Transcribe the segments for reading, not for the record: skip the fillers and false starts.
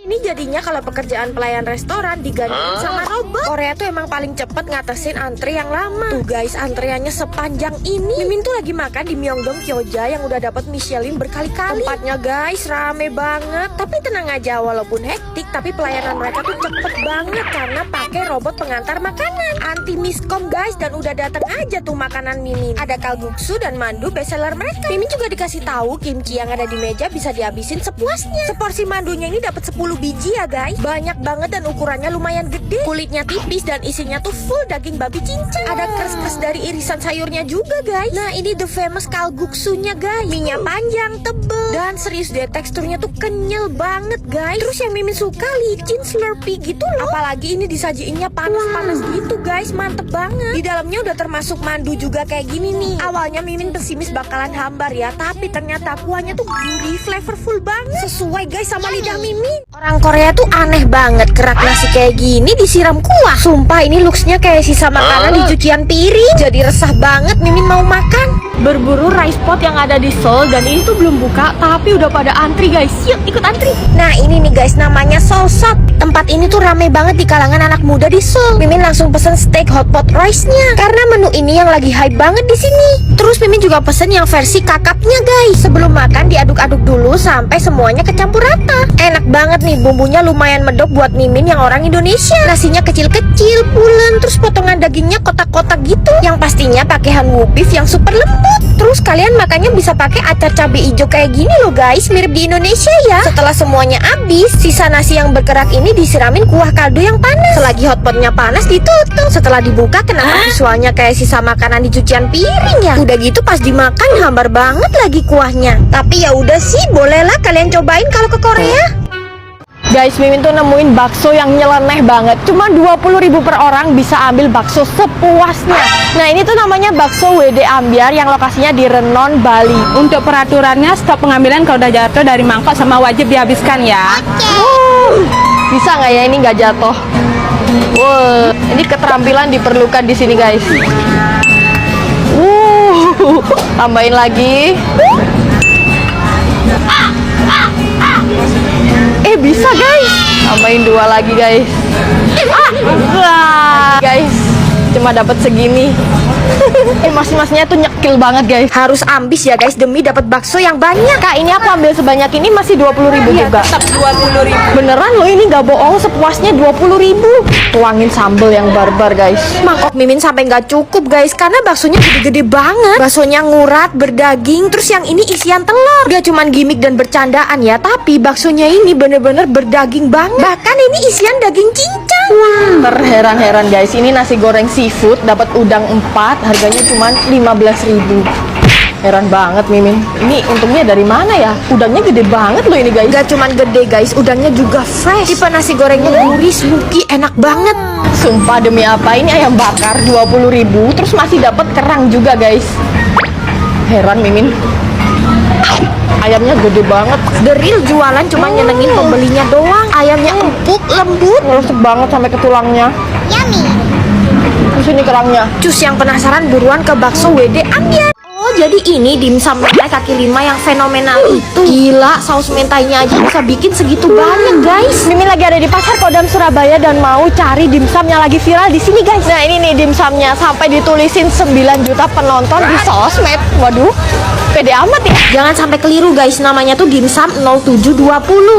Ini jadinya kalau pekerjaan pelayan restoran digantiin sama robot. Korea tuh emang paling cepet ngatasin antri yang lama. Tuh guys, antriannya sepanjang ini. Mimin tuh lagi makan di Myeongdong Gyoza yang udah dapat Michelin berkali-kali. Tempatnya guys rame banget. Tapi tenang aja, walaupun hektik, tapi pelayanan mereka tuh cepet banget karena pakai robot pengantar makanan. Anti miskom guys, dan udah datang aja tuh makanan Mimin. Ada kalguksu dan mandu bestseller mereka. Mimin juga dikasih tahu kimchi yang ada di meja bisa dihabisin sepuasnya. Seporsi mandunya ini dapat 10 biji ya guys. Banyak banget dan ukurannya lumayan gede. Kulitnya tipis dan isinya tuh full daging babi cincang. Ada kres-kres dari irisan sayurnya juga guys. Nah ini the famous kalguksunya guys. Mie-nya panjang, tebel, dan serius deh teksturnya tuh kenyal banget guys. Terus yang Mimin suka licin slurpy gitu loh. Apalagi ini disajiinnya panas-panas gitu guys. Mantep banget. Di dalamnya udah termasuk mandu juga kayak gini nih. Awalnya Mimin pesimis bakalan hambar ya, tapi ternyata kuahnya tuh gurih, flavorful banget. Sesuai guys sama lidah Mimin. Orang Korea tuh aneh banget, kerak nasi kayak gini disiram kuah. Sumpah ini looksnya kayak sisa makanan di cucian piring. Jadi resah banget Mimin mau makan. Berburu rice pot yang ada di Seoul, dan ini tuh belum buka tapi udah pada antri guys. Yuk ikut antri. Nah ini nih guys, namanya Seoulsop. Tempat ini tuh rame banget di kalangan anak muda di Seoul. Mimin langsung pesen steak hot pot rice-nya karena menu ini yang lagi hype banget di sini. Terus Mimin juga pesen yang versi kakapnya guys. Sebelum makan diaduk-aduk dulu sampai semuanya kecampur rata. Enak banget nih, bumbunya lumayan medok buat Mimin yang orang Indonesia. Nasinya kecil-kecil, pulen, terus potongan dagingnya kotak-kotak gitu. Yang pastinya pakai hanwoo beef yang super lembut. Terus kalian makannya bisa pakai acar cabai hijau kayak gini loh guys, mirip di Indonesia ya. Setelah semuanya habis, sisa nasi yang berkerak ini disiramin kuah kaldu yang panas. Selagi hotpotnya panas ditutup. Setelah dibuka, kenapa visualnya kayak sisa makanan di cucian piring ya? Udah gitu pas dimakan hambar banget lagi kuahnya. Tapi ya udah sih, bolehlah kalian cobain kalau ke Korea. Guys, Mimin tuh nemuin bakso yang nyeleneh banget. Cuma 20.000 per orang bisa ambil bakso sepuasnya. Nah ini tuh namanya bakso WD Ambyar yang lokasinya di Renon, Bali. Untuk peraturannya, stop pengambilan kalau udah jatuh dari mangkok sama wajib dihabiskan ya. Bisa nggak ya ini nggak jatuh? Wow, ini keterampilan diperlukan di sini guys. Tambahin lagi. Bisa guys. Tambahin 2 lagi guys. Guys, cuma dapat segini. Mas-masnya tuh nyekil banget guys. Harus ambis ya guys demi dapat bakso yang banyak. Kak, ini aku ambil sebanyak ini masih 20.000 juga. Tetap 20.000. Beneran loh, ini nggak bohong, sepuasnya 20.000. Tuangin sambal yang barbar guys. Mangkok Mimin sampai nggak cukup guys karena baksonya gede-gede banget. Baksonya ngurat, berdaging, terus yang ini isian telur. Gak cuman gimmick dan bercandaan ya, tapi baksonya ini bener-bener berdaging banget. Bahkan ini isian daging cincang. Terheran-heran guys, ini nasi goreng seafood dapat udang 4, harganya cuma 15.000. Heran banget Mimin. Ini untungnya dari mana ya? Udangnya gede banget loh ini guys. Gak cuman gede guys, udangnya juga fresh. Tipe nasi gorengnya gurih, smoky, enak banget. Sumpah demi apa, ini ayam bakar 20.000, terus masih dapat kerang juga guys. Heran Mimin. Ayamnya gede banget. The real jualan cuma nyenengin pembelinya doang. Ayamnya empuk, lembut, ngeresep banget sampai ke tulangnya. yummy. Terus ini kerangnya. Cus yang penasaran buruan ke bakso WD Ambyar. Oh jadi ini dimsum mentai kaki 5 yang fenomenal itu. Gila, saus mentainya aja bisa bikin segitu banyak guys. Mimin lagi ada di pasar Kodam Surabaya dan mau cari dimsum yang lagi viral di sini guys. Nah ini nih dimsumnya, sampai ditulisin 9 juta penonton di sosmed. Waduh, pede amat ya. Jangan sampai keliru guys, namanya tuh dimsum 0720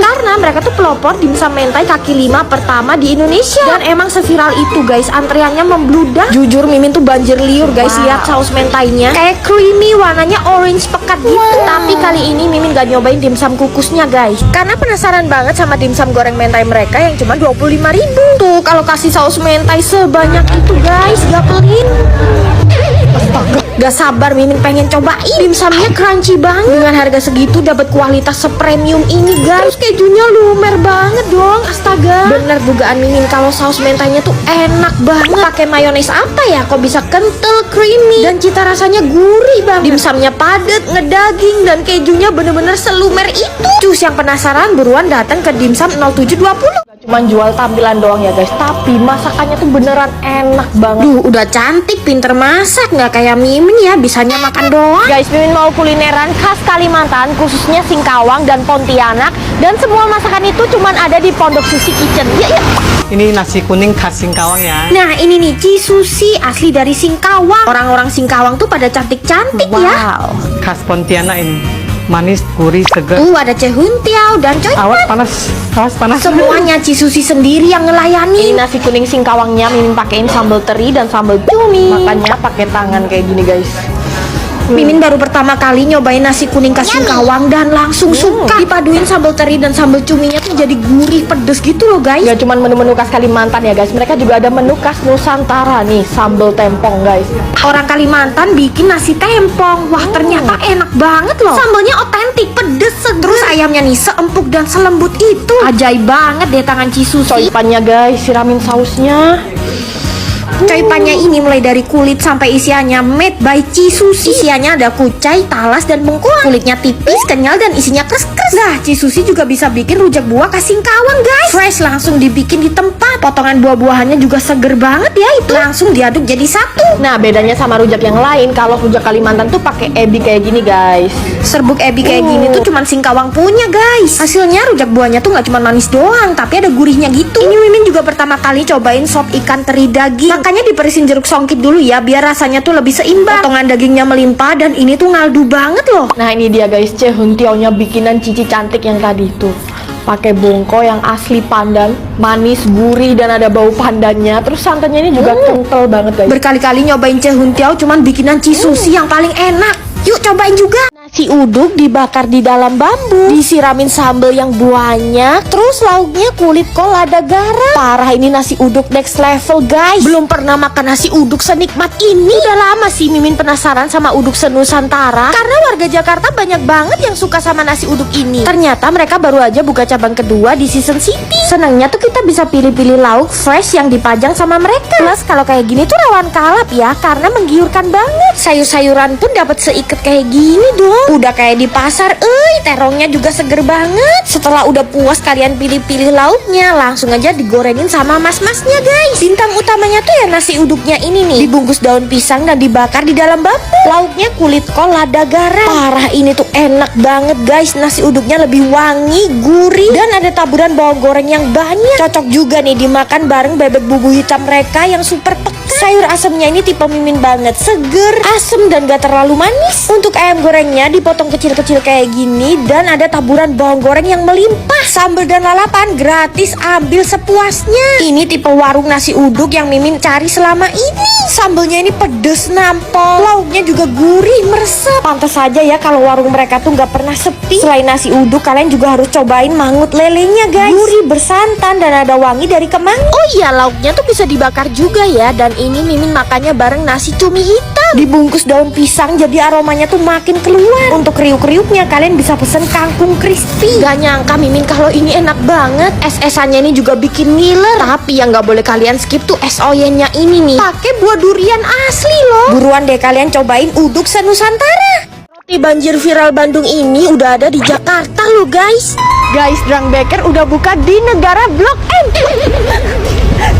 karena mereka tuh pelopor dimsum mentai kaki 5 pertama di Indonesia. Dan emang seviral itu guys, antreannya membludak. Jujur Mimin tuh banjir liur guys. Lihat saus mentainya kayak creamy, warnanya orange pekat gitu. Tapi kali ini Mimin gak nyobain dimsum kukusnya guys karena penasaran banget sama dimsum goreng mentai mereka yang cuma 25.000. Tuh kalau kasih saus mentai sebanyak itu guys, gak pelit. Astaga, gak sabar Mimin pengen cobain. Dimsumnya crunchy banget. Dengan harga segitu dapat kualitas sepremium ini guys. Terus kejunya lumer banget dong. Astaga, bener dugaan Mimin kalau saus mentainya tuh enak banget. Pakai mayones apa ya? Kok bisa kental, creamy, dan cita rasanya gurih banget. Dimsumnya padat, ngedaging, dan kejunya bener-bener selumer itu. Cus yang penasaran buruan datang ke dimsum 0720. Cuman jual tampilan doang ya guys, tapi masakannya tuh beneran enak banget. Duh, udah cantik, pinter masak, nggak kayak Mimin ya, bisanya makan doang. Guys, Mimin mau kulineran khas Kalimantan, khususnya Singkawang dan Pontianak. Dan semua masakan itu cuman ada di Pondok Susi Kitchen. Ya. Ini nasi kuning khas Singkawang ya. Nah, ini nih Cisusi asli dari Singkawang. Orang-orang Singkawang tuh pada cantik-cantik ya. Wow. Khas Pontianak ini. Manis, gurih, seger. Ada Cehuntiao dan Coy. Awas panas, awas panas. Semuanya Cisusi sendiri yang Ini ngelayani. nasi kuning Singkawangnya Mimin pakein sambal teri dan sambal cumi. Makannya pakai tangan kayak gini guys. Mimin baru pertama kali nyobain nasi kuning khas Singkawang dan langsung suka. Dipaduin sambal teri dan sambal cuminya tuh jadi gurih pedes gitu loh guys. Gak cuman menu-menu khas Kalimantan ya guys, mereka juga ada menu khas Nusantara nih, sambal tempong guys. Orang Kalimantan bikin nasi tempong. Wah, ternyata enak banget loh. Sambalnya otentik, pedes, seger. Terus ayamnya nih seempuk dan selembut itu. Ajaib banget deh tangan Cisusi. Coipannya guys, siramin sausnya. Coipannya ini mulai dari kulit sampai isiannya made by Cisusi. Isiannya ada kucai, talas, dan bengkoang. Kulitnya tipis, kenyal, dan isinya kres-kres. Nah, Cisusi juga bisa bikin rujak buah khas Singkawang guys. Fresh, langsung dibikin di tempat. Potongan buah-buahannya juga seger banget ya itu. Langsung diaduk jadi satu. Nah, bedanya sama rujak yang lain, kalau rujak Kalimantan tuh pakai ebi kayak gini guys. Serbuk ebi kayak gini tuh cuman Singkawang punya guys. Hasilnya rujak buahnya tuh nggak cuma manis doang, tapi ada gurihnya gitu. Ini Mimin juga pertama kali cobain sop ikan teri daging. Makanya diperisin jeruk songkit dulu ya, biar rasanya tuh lebih seimbang. Potongan dagingnya melimpah dan ini tuh ngaldu banget loh. Nah, ini dia guys, Cehuntiao-nya bikinan Cici cantik yang tadi tuh. Pakai bongko yang asli pandan, manis, gurih, dan ada bau pandannya. Terus santannya ini juga kental banget guys. Berkali-kali nyobain Cehuntiao cuman bikinan Cisusi yang paling enak. Yuk cobain juga. Nasi uduk dibakar di dalam bambu, disiramin sambal yang banyak, terus lauknya kulit kol lada garam. Parah, ini nasi uduk next level guys. Belum pernah makan nasi uduk senikmat ini. Udah lama sih Mimin penasaran sama uduk senusantara, karena warga Jakarta banyak banget yang suka sama nasi uduk ini. Ternyata mereka baru aja buka cabang kedua di Season City. Senangnya tuh kita bisa pilih-pilih lauk fresh yang dipajang sama mereka. Plus kalau kayak gini tuh rawan kalap ya, karena menggiurkan banget. Sayur-sayuran pun dapat seikat kayak gini dong. Udah kayak di pasar, terongnya juga seger banget. Setelah udah puas kalian pilih-pilih lauknya, langsung aja digorengin sama mas-masnya guys. Bintang utamanya tuh ya nasi uduknya ini nih, dibungkus daun pisang dan dibakar di dalam bambu. Lauknya kulit kol lada garam. Parah, ini tuh enak banget guys. Nasi uduknya lebih wangi, gurih, dan ada taburan bawang goreng yang banyak. Cocok juga nih dimakan bareng bebek bumbu hitam mereka yang super pekat. Sayur asemnya ini tipe Mimin banget, seger, asem, dan gak terlalu manis. Untuk ayam gorengnya dipotong kecil-kecil kayak gini dan ada taburan bawang goreng yang melimpah. Sambal dan lalapan gratis, ambil sepuasnya. Ini tipe warung nasi uduk yang Mimin cari selama ini. Sambalnya ini pedes nampol, lauknya juga gurih meresap. Pantas saja ya kalau warung mereka tuh gak pernah sepi. Selain nasi uduk, kalian juga harus cobain mangut lelenya guys. Gurih, bersantan, dan ada wangi dari kemang. Oh iya, lauknya tuh bisa dibakar juga ya. Dan ini Mimin makannya bareng nasi cumi hitam, dibungkus daun pisang, jadi aromanya tuh makin keluar. Untuk kriuk-kriuknya kalian bisa pesen kangkung crispy. Gak nyangka Mimin kalau ini enak banget. Es-esannya ini juga bikin ngiler. Tapi yang gak boleh kalian skip tuh es oyennya ini nih, pakai buah durian asli loh. Buruan deh kalian cobain uduk senusantara. Roti banjir viral Bandung ini udah ada di Jakarta loh guys. Guys, Drang Baker udah buka di negara Blok M.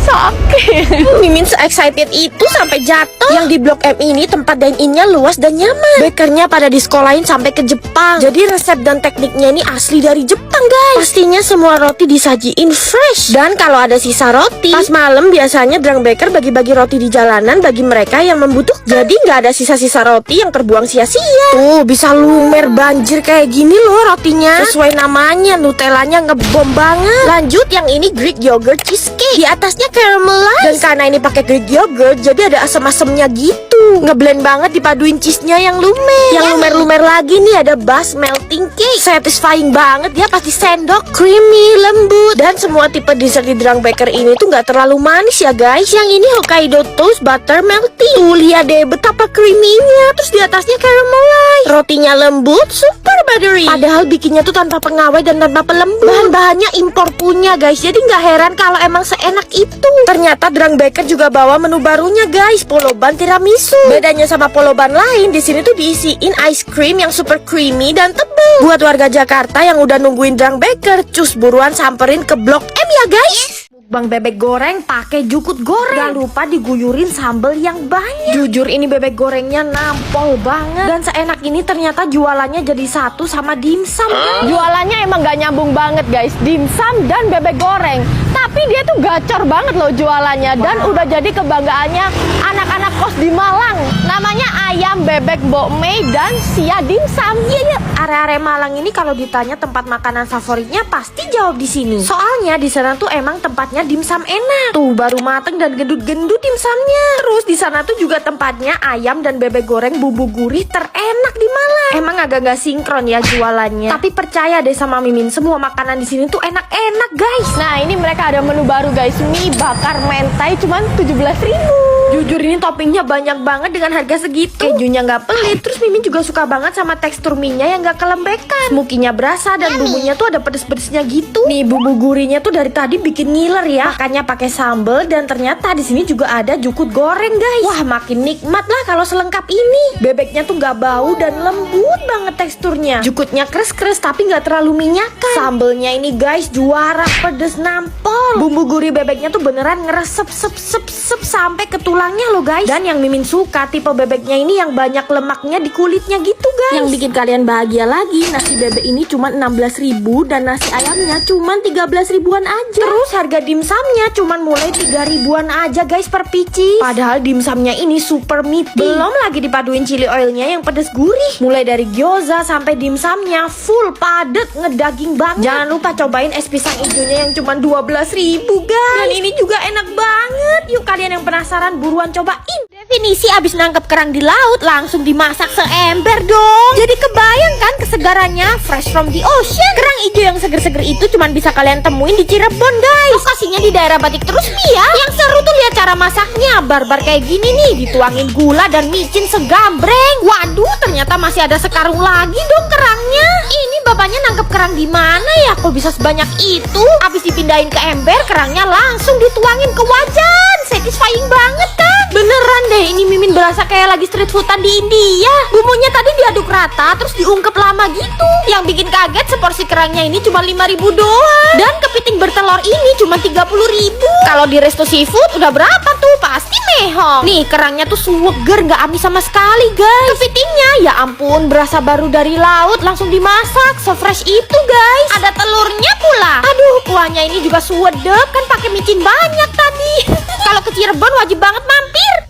Sakit. Mimin se-excited itu sampai jatuh. Yang di Blok M ini tempat dine-innya luas dan nyaman. Bakernya pada disekolahin sampai ke Jepang. Jadi resep dan tekniknya ini asli dari Jepang guys. Pastinya semua roti disajiin fresh. Dan kalau ada sisa roti, pas malam biasanya Drang Baker bagi-bagi roti di jalanan bagi mereka yang membutuhkan. Jadi nggak ada sisa-sisa roti yang terbuang sia-sia. Tuh bisa lumer banjir kayak gini loh rotinya. Sesuai namanya, Nutellanya ngebom banget. Lanjut, yang ini Greek yogurt cheesecake. Di atasnya caramelized. Dan karena ini pakai Greek yogurt, jadi ada asam-asamnya gitu. Ngeblend banget dipaduin cheese-nya yang lumer. Yang lumer-lumer lagi nih ada bas melting cake. Satisfying banget ya, pasti sendok, creamy, lembut. Dan semua tipe dessert di Drang Baker ini tuh nggak terlalu manis ya guys. Yang ini Hokkaido toast butter melting. Tuh lihat deh betapa creamy-nya. Terus di atasnya caramelized. Rotinya lembut, super buttery. Padahal bikinnya tuh tanpa pengawet dan tanpa pelembut. Bahan-bahannya impor punya guys. Jadi nggak heran kalau emang seenak itu. Ternyata Drang Baker juga bawa menu barunya guys, poloban tiramisu. Bedanya sama poloban lain, di sini tuh diisiin ice cream yang super creamy dan tebal. Buat warga Jakarta yang udah nungguin Drang Baker, cus buruan samperin ke Blok M ya ya guys. Bang bebek goreng pakai jukut goreng. Gak lupa diguyurin sambal yang banyak. Jujur ini bebek gorengnya nampol banget. Dan seenak ini ternyata jualannya jadi satu sama dimsum. Jualannya emang gak nyambung banget guys, dimsum dan bebek goreng. Tapi dia tuh gacor banget loh jualannya. Dan udah jadi kebanggaannya anak-anak kos di Malang. Namanya ayam bebek Mbok Mei dan Sia dimsum. Iya, area-area Malang ini kalau ditanya tempat makanan favoritnya pasti jawab di sini. Soalnya di sana tuh emang tempatnya dimsum enak. Tuh baru mateng dan gendut-gendut dimsumnya. Terus di sana tuh juga tempatnya ayam dan bebek goreng bumbu gurih terenak di Malang. Emang agak gak sinkron ya jualannya. Tapi percaya deh sama Mimin, semua makanan di sini tuh enak-enak guys. Nah ini mereka ada menu baru guys, mie bakar mentai cuman 17.000. Jujur ini toppingnya banyak banget dengan harga segitu. Kejunya nggak pelit. Terus Mimin juga suka banget sama tekstur mie-nya yang nggak kelembekan. Smokinya berasa dan bumbunya tuh ada pedes-pedesnya gitu. Nih bumbu gurihnya tuh dari tadi bikin ngiler ya. Makanya pakai sambal dan ternyata di sini juga ada jukut goreng guys. Wah makin nikmat lah kalau selengkap ini. Bebeknya tuh nggak bau dan lembut banget teksturnya. Jukutnya kres-kres tapi nggak terlalu minyakan. Sambelnya ini guys juara, pedes nampol. Bumbu gurih bebeknya tuh beneran ngeresep sep sampai ke tulangnya loh guys. Dan yang Mimin suka tipe bebeknya ini yang banyak lemaknya di kulitnya gitu guys. Yang bikin kalian bahagia lagi, nasi bebek ini cuma 16.000 dan nasi ayamnya cuma 13 ribuan aja. Terus harga dimsumnya cuma mulai 3 ribuan aja guys per pici. Padahal dimsumnya ini super meaty. Belum lagi dipaduin chili oilnya yang pedes gurih. Mulai dari gyoza sampai dimsumnya full padet ngedaging banget. Jangan lupa cobain es pisang hijaunya yang cuma 12.000 guys. Dan ini juga enak banget. Yuk kalian yang penasaran buruan cobain. Definisi abis nangkep kerang di laut langsung dimasak seember dong. Jadi kebayang kan kesegarannya, fresh from the ocean. Kerang hijau yang seger-seger itu cuma bisa kalian temuin di Cirebon guys. Lokasinya di daerah Batik Terus ya. Yang seru tuh lihat cara masaknya, barbar kayak gini nih, dituangin gula dan micin segambreng. Waduh, ternyata masih ada sekarung lagi dong kerangnya. Ini bapaknya nangkep kerang di mana ya? Kok bisa sebanyak itu? Abis dipindahin ke ember, kerangnya langsung dituangin ke wajan. Satisfying banget kan? Beneran deh, ini Mimin berasa kayak lagi street foodan di India. Bumbunya tadi diaduk rata, terus diungkep lama gitu. Yang bikin kaget seporsi kerangnya ini cuma 5.000 doang. Dan kepiting bertelur ini cuma 30.000. Kalau di resto seafood udah berapa tuh? Pasti mehong. Nih kerangnya tuh seger, gak amis sama sekali guys. Kepitingnya ya ampun, berasa baru dari laut, langsung dimasak, se-fresh itu guys. Ada telurnya pula. Aduh, kuahnya ini juga suwedep kan pakai micin banyak tadi. Kalau ke Cirebon wajib banget mampir.